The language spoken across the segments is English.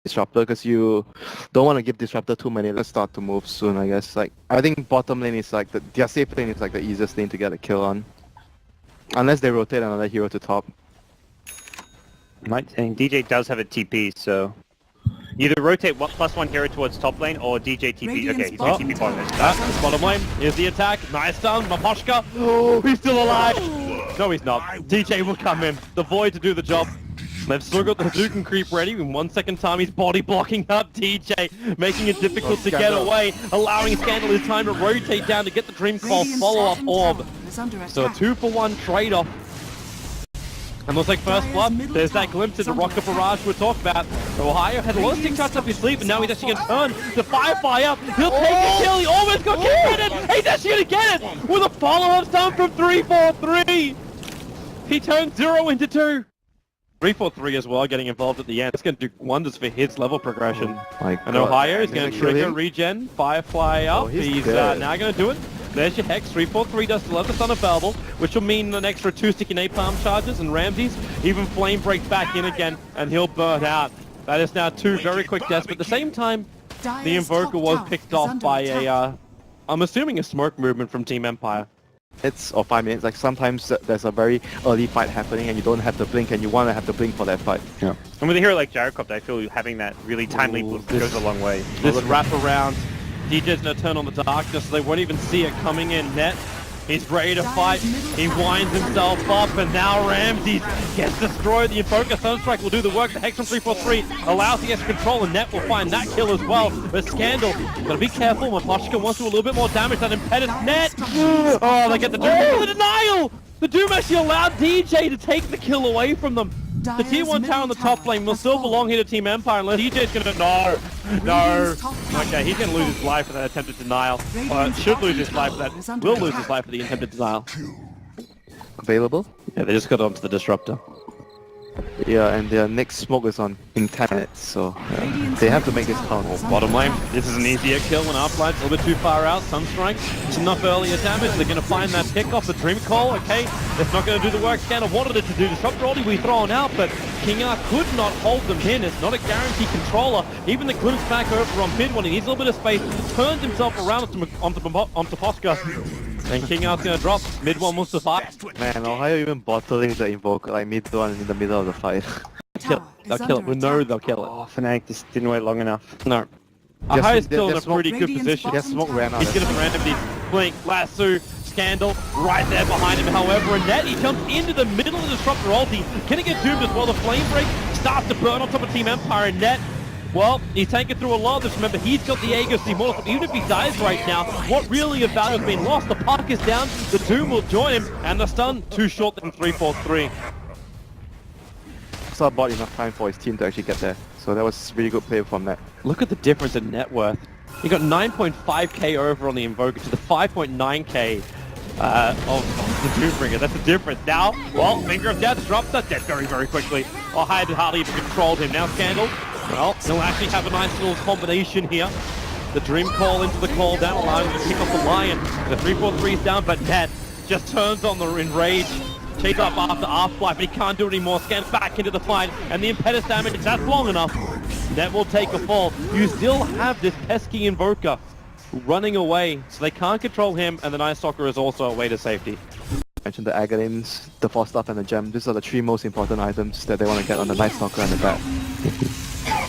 Disruptor because you don't want to give Disruptor too many. Let's start to move soon, I guess. Like I think bottom lane is like their safe lane is like the easiest lane to get a kill on. Unless they rotate another hero to top. Might think DJ does have a TP, so either rotate +1 hero towards top lane or DJ TP. Okay, he's TP bottom lane. That's bottom lane. Here's the attack. Nice stun. Maposhka. Oh, he's still alive. No, he's not. DJ will come in. The Void to do the job. They've still got the Hadouken creep ready. In 1 second time, he's body blocking up DJ, making it difficult to get away, allowing Scandal his time to rotate down to get the Dream Call follow-up orb. So a 2-for-1 trade-off. And looks like first blood, there's that glimpse into Rocket Barrage we'll talk about. Ohio had a lot of stick shots up his sleeve, and now he's actually going to turn the Firefly up. He'll take the kill, he almost got committed! He's actually going to get it! With a follow-up stun from 3-4-3! He turned 0 into 2. 3-4-3 as well, getting involved at the end. It's going to do wonders for his level progression. And Ohio is going to trigger regen, Firefly up. He's now going to do it. There's your Hex. 3-4-3 does still have the stun available, which will mean an extra 2 sticky napalm charges, and Ramses even flame breaks back in again, and he'll burn out. That is now 2 very quick deaths, but at the same time, the Invoker was picked off by a, I'm assuming a smoke movement from Team Empire. It's or 5 minutes. Like sometimes there's a very early fight happening and you don't have to blink and you want to have to blink for that fight. Yeah. And with a hero like Gyrocopter, I feel having that really timely blink goes a long way. This wrap around, DJ's gonna turn on the darkness, so they won't even see it coming in. Net, he's ready to fight. He winds himself up, and now Ramses gets destroyed. The Invoker Sunstrike will do the work. The Hex from 3-4-3 allows the extra control, and Net will find that kill as well. But Scandal, gotta be careful. Maposhka wants to do a little bit more damage than Impetus. Net! Oh, they get the Doom. The denial! The Doom actually allowed DJ to take the kill away from them. The tier 1 tower on the top lane will still belong here to Team Empire unless DJ's gonna... No! Okay, he's gonna lose his life for that attempted denial. Should lose his life for that. Will lose his life for the attempted denial. Available? Yeah, they just got onto the Disruptor. Yeah, and their next smoke is on in 10 minutes, so they have to make this count. Bottom lane, this is an easier kill when Upline's a little bit too far out. Sunstrike, it's enough earlier damage. They're going to find that pick off the Dream Call. Okay, it's not going to do the work Scanner wanted it to do. Disruptor already be thrown out, but King R could not hold them in. It's not a guaranteed controller. Even the glimpse back over on mid when he needs a little bit of space, turns himself around onto Posca. And King R's gonna drop. Mid one wants to fight. Man, Ohio even bottling the Invoker, like mid one in the middle of the fight. They'll kill it. We know they'll kill it. Oh, Fnatic just didn't wait long enough. No. Ohio's still in a pretty good position. Their smoke ran out. He's gonna randomly blink, lasso, Scandal, right there behind him. However, in net, he jumps into the middle of the Disruptor ulti. Can he get doomed as well? The Flame Break starts to burn on top of Team Empire in net. Well, he's taking through a lot of this. Remember, he's got the Aegis Immortal. Even if he dies right now, what really of value has been lost? The puck is down, the Doom will join him, and the stun too short than 3-4-3. So bought enough time for his team to actually get there. So that was really good play from that. Look at the difference in net worth. He got 9.5k over on the Invoker to the 5.9k of the Doombringer. That's the difference. Now, well, Finger of Death drops that dead very, very quickly. Ohio had hardly even controlled him. Now Scandal. Well, they'll actually have a nice little combination here. The Dream Call into the call down, allowing him to pick off the Lion. The 3-4-3 is down, but Net just turns on the Enrage. Chase up after Afterlife, but he can't do it anymore. Scans back into the fight, and the Impetus damage, that's long enough. Net will take a fall. You still have this pesky Invoker running away, so they can't control him, and the Night Stalker is also a way to safety. Mentioned the Aghanims, the Force Staff, and the Gem. These are the 3 most important items that they want to get on the Night Stalker and the bat.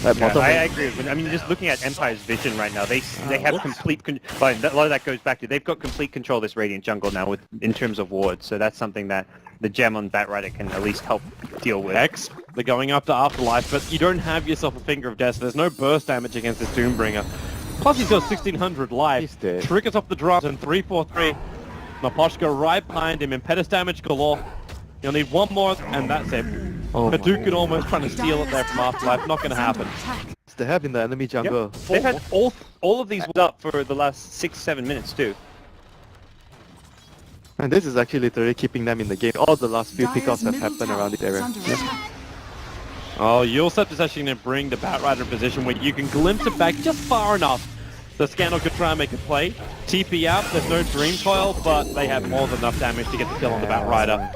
Yeah, I agree. I mean, just looking at Empire's vision right now, they have complete control. A lot of that goes back to they've got complete control of this Radiant jungle now in terms of wards. So that's something that the Gem on Batrider can at least help deal with. X, they're going after Afterlife, but you don't have yourself a Finger of Death. So there's no burst damage against this Doombringer. Plus he's got 1600 life. Triggers off the drums and 3-4-3. Maposhka right behind him. Impetus damage galore. You'll need one more, and that's it. Oh Hadouken almost trying to steal it there from Afterlife. Not going to happen. They have in the enemy jungle. Yep. They've had all of these up for the last 6-7 minutes too. And this is actually literally keeping them in the game. All the last few pickoffs have happened around this area. Oh, Yulsept is actually going to bring the Batrider in a position where you can glimpse it back just far enough. The Scandal could try and make a play. TP out, there's no Dream Coil, but they have more than enough damage to get the kill on the Batrider.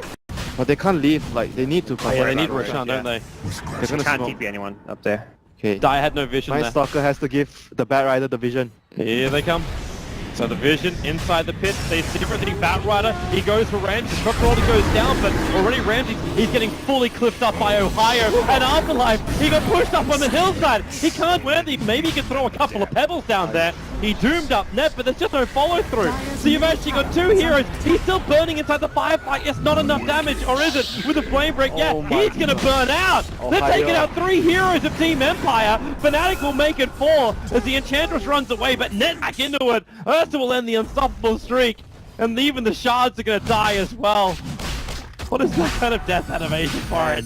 But they can't leave, like, they need to cover. Yeah, they need Roshan, don't they? They can't TP anyone up there. Okay. Dire had no vision My there. Stalker has to give the Bat Rider the vision. Here they come. So the vision inside the pit, they see everything. Batrider, he goes for Ramsey. Control goes down, but already Ramsey, he's getting fully clipped up by Ohio. And Afterlife, he got pushed up on the hillside. He can't win it. Maybe he can throw a couple of pebbles down there. He doomed up net, but there's just no follow through. So you've actually got two heroes. He's still burning inside the firefight. Yes, not enough damage, or is it? With a flame break, yeah, he's gonna burn out. They're taking out 3 heroes of Team Empire. Fnatic will make it 4 as the Enchantress runs away, but net back into it. Ursa will end the unstoppable streak, and even the shards are gonna die as well. What is that kind of death animation for it?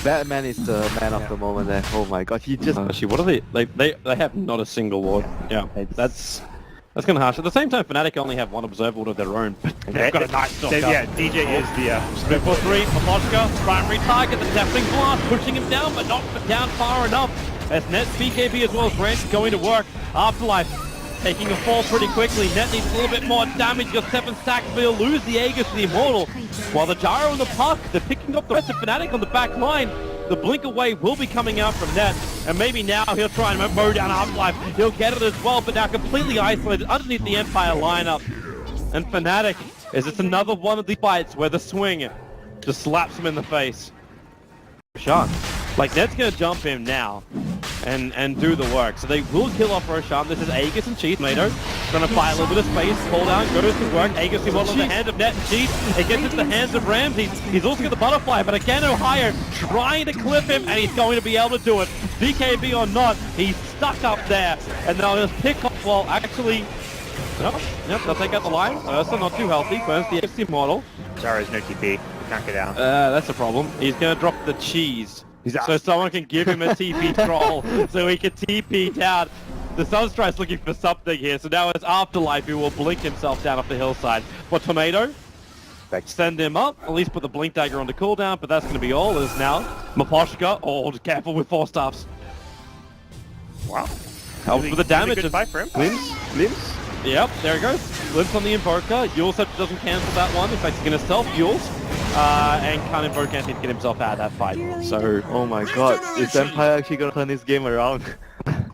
Batman is the man of the moment there. Oh my god, he just... Actually, what are they have not a single ward. Yeah, that's kind of harsh. At the same time, Fnatic only have one observer ward of their own, but they've got a nice stock. Yeah, DJ is the... 3-4-3, Maposhka, primary target, the Deathling Blast, pushing him down, but not down far enough. As Net, BKB as well as Grant going to work. Afterlife taking a fall pretty quickly. Net needs a little bit more damage. Got 7 stacks, but he'll lose the Aegis to the Immortal. While the Gyro and the Puck, they're picking up the rest of Fnatic on the back line. The Blink Away will be coming out from Net, and maybe now he'll try and mow down Afterlife. He'll get it as well, but now completely isolated underneath the Empire lineup. And Fnatic is just another one of the fights where the swing just slaps him in the face. Roshan. Like, Net's gonna jump him now and do the work. So they will kill off Roshan. This is Aegis and Cheese. Tomato gonna buy a little bit of space. Call down, goes to work. Aegis is in the hand of Net and Cheese. It gets into the hands of Ramsey. He's also got the butterfly, but again Ohio trying to clip him, and he's going to be able to do it. BKB or not, he's stuck up there. And they'll just pick up, well, actually... No, yep, they'll take out the line. Ursa not too healthy. Burns the FC model. Gyro's no TP. Can't get out. That's a problem. He's gonna drop the cheese. So someone can give him a TP troll so he can TP down. The Sunstrike's looking for something here, so now it's Afterlife who will blink himself down off the hillside. But Tomato, send him up, at least put the Blink Dagger on the cooldown, but that's going to be all. Is now Maposhka, oh, careful with 4 staffs. Wow. Helps with the damage. Good fight for him. Glimpse? Yep, there he goes. Glimpse on the Invoker. Yules doesn't cancel that one. In fact, he's going to self Yules. And can't invoke anything to get himself out of that fight. So, oh my god, is Empire actually gonna turn this game around?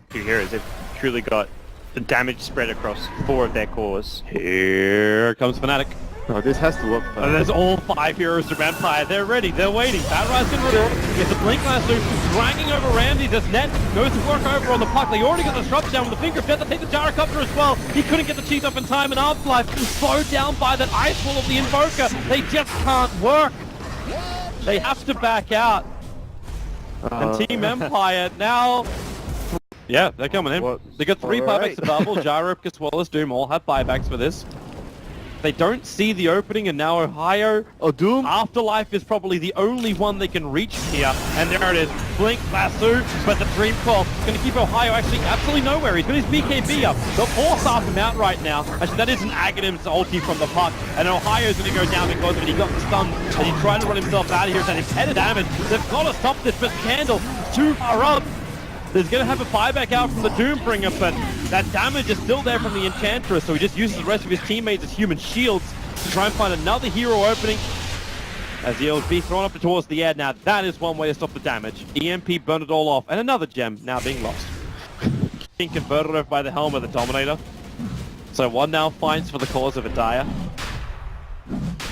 2 heroes, they've truly got the damage spread across 4 of their cores. Here comes Fnatic. Oh, this has to work. And there's all 5 heroes from Empire. They're ready. They're waiting. Batrider's going to return. It's a Blink Lasso dragging over Ramsey. This Net goes to work over on the Puck. They already got the Disrupt down with the Finger of Death. They take the Gyrocopter as well. He couldn't get the cheese up in time. And Afterlife slowed down by that Ice Wall of the Invoker. They just can't work. They have to back out. And Team Empire now... Yeah, they're coming in. What? They got 3 Alright. buybacks to Bubble. Gyro as well as Doom all have buybacks for this. They don't see the opening, and now Ohio. Oh, Doom? Afterlife is probably the only one they can reach here. And there it is. Blink, Lasso, but the Dream Call is going to keep Ohio actually absolutely nowhere. He's got his BKB up. They'll force off him out right now. Actually, that is an Aghanims ulti from the Puck. And Ohio's going to go down because of it. He got stunned, and he tried to run himself out of here. It's an impeded damage. They've got to stop this, but Candle, too far up. There's going to have a buyback out from the Doombringer, but that damage is still there from the Enchantress, so he just uses the rest of his teammates as human shields to try and find another hero opening as he'll be thrown up towards the air. Now that is one way to stop the damage. EMP burned it all off, and another gem now being lost. Being converted over by the helm of the Dominator. So one now fights for the cause of a Dire.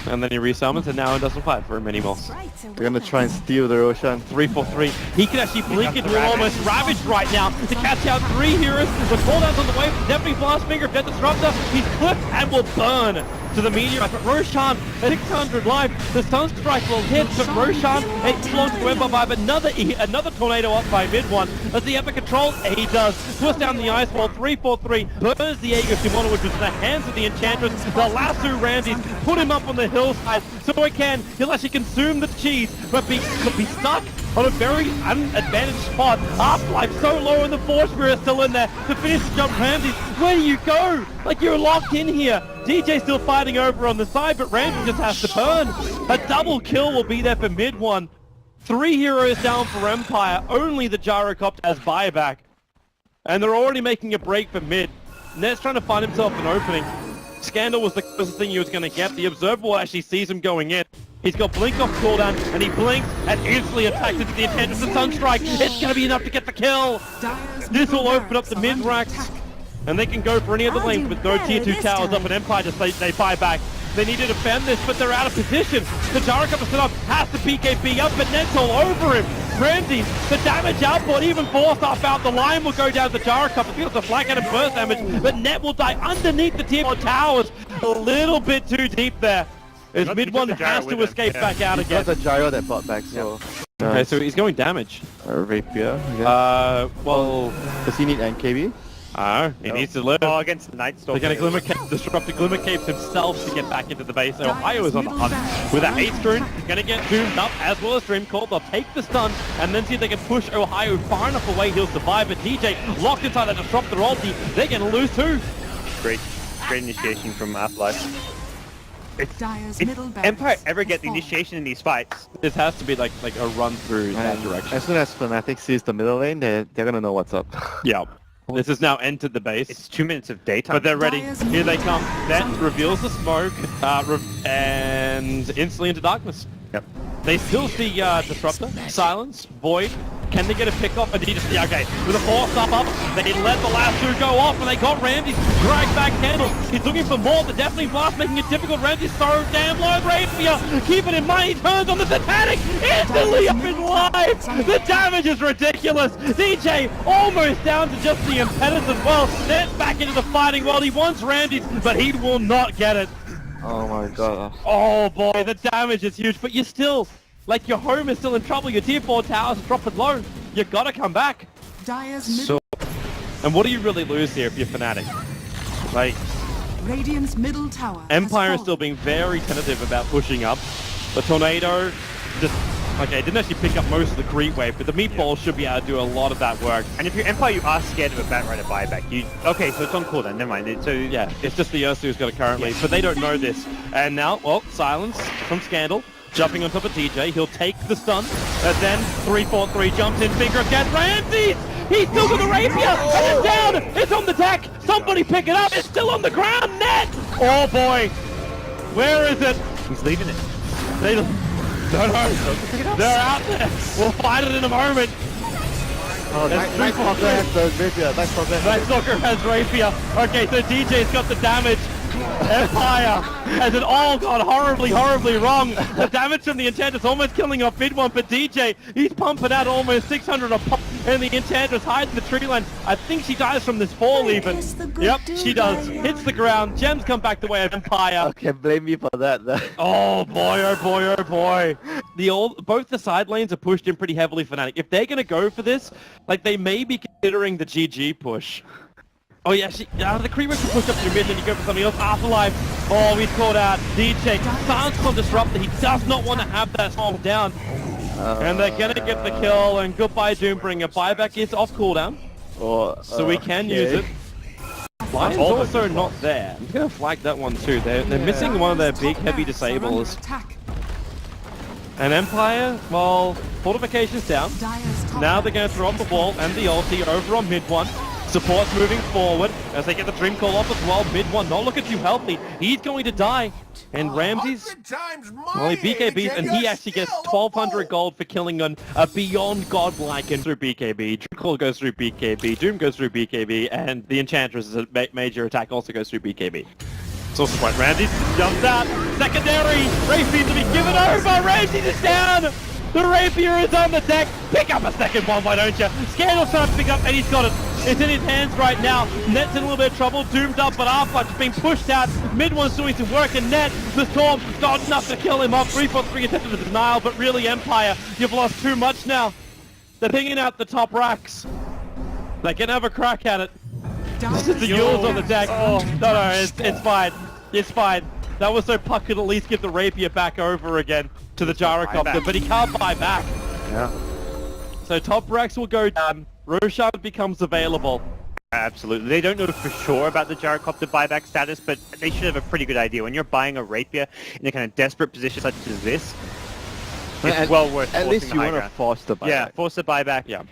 And then he resummons, and now it doesn't fight for him anymore. They're gonna try and steal the Roshan. 3-4-3. He can actually blink into almost ravaged right now to catch out 3 heroes. The cooldown's on the way. Deputy Blast Finger of Death Disruptor. He's clipped and will burn to the meteorite. But Roshan at 600 life. The Sunstrike will hit, but Roshan explodes to Empire by another tornado up by mid one. Does he have a control? He does. Twist down the ice wall. 3-4-3. Burns the Aegis Immortal, which was in the hands of the Enchantress. The lasso Ramses. Put him up on the hillside so he'll actually consume the cheese, but could be stuck on a very unadvantaged spot. Afterlife so low, and the Force Spirit still in there to finish the jump. Ramsey, where do you go? Like, you're locked in here. DJ still fighting over on the side, but Ramsey just has to burn. A double kill will be there for mid one. 3 heroes down for Empire. Only the Gyrocopter has buyback. And they're already making a break for mid. Net's trying to find himself an opening. Scandal was the closest thing he was going to get. The Observable actually sees him going in. He's got blink off cooldown, and he blinks and instantly attacks into the Enchantress and Sunstrike. It's gonna be enough to get the kill. This will open up the mid-racks, and they can go for any other lane with no tier 2 towers up, and Empire just they buy back. They need to defend this, but they're out of position. The Jaraka set up, has to BKB up, but Net's all over him. Ramsey, the damage output, even forced off out, the line will go down to Jaraka. I feel it's a flag out of burst damage, but Net will die underneath the tier 4 towers. A little bit too deep there. As mid one has to escape back out again. That's a gyro that bought back, so... Okay, so he's going damage. Rapier, I guess. Well... Does he need NKB? He needs to live. Oh, against the Night Stalker. They're going to disrupt the Glimmer Capes himself to get back into the base. So Ohio is on the hunt. With a haste rune, going to get zoomed up as well as Dream Call. They'll take the stun and then see if they can push Ohio far enough away. He'll survive, but DJ locked inside a disruptor ulti. They're going to lose too. Great initiation from Afterlife. If Empire ever get the initiation in these fights, this has to be like a run through that direction. As soon as Fnatic sees the middle lane, they're gonna know what's up. Yeah. This has now entered the base. It's 2 minutes of daytime. But they're ready. Here they come. Net reveals the smoke and instantly into darkness. Yep. They still see Disruptor, Silence, Void. Can they get a pick off? And he just, okay, with a force up, they let the last two go off, and they got Ramsey dragged back Candle. He's looking for more. The Deathly Blast making it difficult. Ramsey's so damn low. Rapier, keep it in mind. He turns on the Titanic, instantly up in life. The damage is ridiculous. DJ almost down to just the Impetus as well. Net's back into the fighting world. He wants Ramsey, but he will not get it. Oh my god. Oh boy, the damage is huge, but you're still... Like, your home is still in trouble, your tier 4 towers are dropping low. You gotta come back. So, and what do you really lose here if you're Fnatic? Like, Radiant's middle tower Empire is still being very tentative about pushing up. The Tornado just, okay, didn't actually pick up most of the creep wave, but the meatballs should be able to do a lot of that work. And if you're Empire, you are scared of a Batrider buyback. Okay, so it's on cooldown, never mind. So yeah, it's just the Ursu who's got it currently, but they don't know this. And now, well, Silence from Scandal. Jumping on top of TJ, he'll take the stun, and then 3-4-3 jumps in, finger again, Ramsey! He's still got the rapier, and it's down! It's on the deck! Somebody pick it up, it's still on the ground, Net! Oh boy! Where is it? He's leaving it. No, they're out there! We'll fight it in a moment! oh, Night Stalker has the rapier. Night Stalker has rapier. Okay, so DJ's got the damage. Empire has it all gone horribly wrong. The damage from the Enchantress almost killing off mid one, but DJ, he's pumping out almost 600 a pop, and the Enchantress hides in the tree line. I think she dies from this fall even. Yep, she does. Hits the ground. Gems come back the way of Empire. Okay, blame me for that. Oh boy, oh boy, oh boy. Both the side lanes are pushed in pretty heavily for Fnatic. If they're going to go for this, like, they may be considering the GG push. Oh yeah, the creeper can push up to your mid and you go for something else. Afterlife. Oh, he's called out. DJ. Silence on Disruptor. He does not want to have that small down. And they're going to get the kill. And goodbye, Doombringer. Buyback is off cooldown. So we can use it. Lion's also not there. I'm going to flag that one too. They're missing one of their big heavy disables. And Empire, well, fortification's down. Now they're going to throw up the wall and the ulti over on mid one. Support's moving forward as they get the Dream Call off as well. Mid one not looking too healthy. He's going to die. And Ramsey's, well, he BKBs and he actually gets 1,200 gold for killing a beyond godlike and through BKB. Dream Call goes through BKB, Doom goes through BKB, and the Enchantress' major attack also goes through BKB. It's also quite Ramsey jumps out. Secondary. Rapier to be given over. Ramsey is down. The Rapier is on the deck. Pick up a second one, why don't you? Scandal's trying to pick up, and he's got it. It's in his hands right now. Net's in a little bit of trouble. Doomed up, but Arflux being pushed out. Mid one's doing some work, and Net, the Storm, got enough to kill him off. 3-4-3 attempted the denial, but really Empire, you've lost too much now. They're pinging out the top racks. They can have a crack at it. This is the Yules on the deck. Oh, no, it's fine. It's fine. That was so Puck could at least get the Rapier back over again to the Gyrocopter, but he can't buy back. Yeah. So top racks will go down. Roshan becomes available. Absolutely. They don't know for sure about the Gyrocopter buyback status, but they should have a pretty good idea. When you're buying a Rapier in a kind of desperate position such as this, it's well worth at least the you high want to ground. force the buyback. Yeah, force the buyback. Yeah.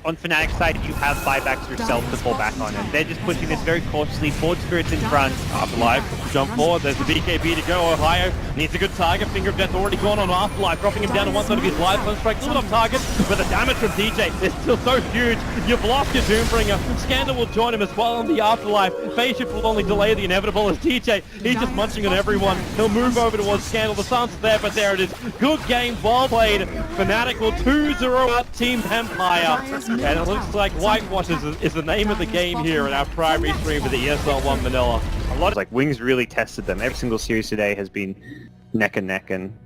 on Fnatic's side, you have buybacks yourself to fall back on, and they're just pushing this very cautiously. Forward Spirit's in front. Afterlife, jump forward, there's the BKB to go. Ohio needs a good target. Finger of Death already gone on Afterlife, dropping him down to one side of his life. Sunstrike, a little bit off target, but the damage from DJ is still so huge. You've lost your Doombringer. Scandal will join him as well on the Afterlife. Phase shift will only delay the inevitable as DJ, he's just munching on everyone. He'll move over towards Scandal. The sun's there, but there it is. Good game, well played. Fnatic will 2-0 out Team Empire. And it looks like Whitewash is the name of the game here in our primary stream for the ESL 1 Manila. A lot of like Wings really tested them. Every single series today has been neck and neck, and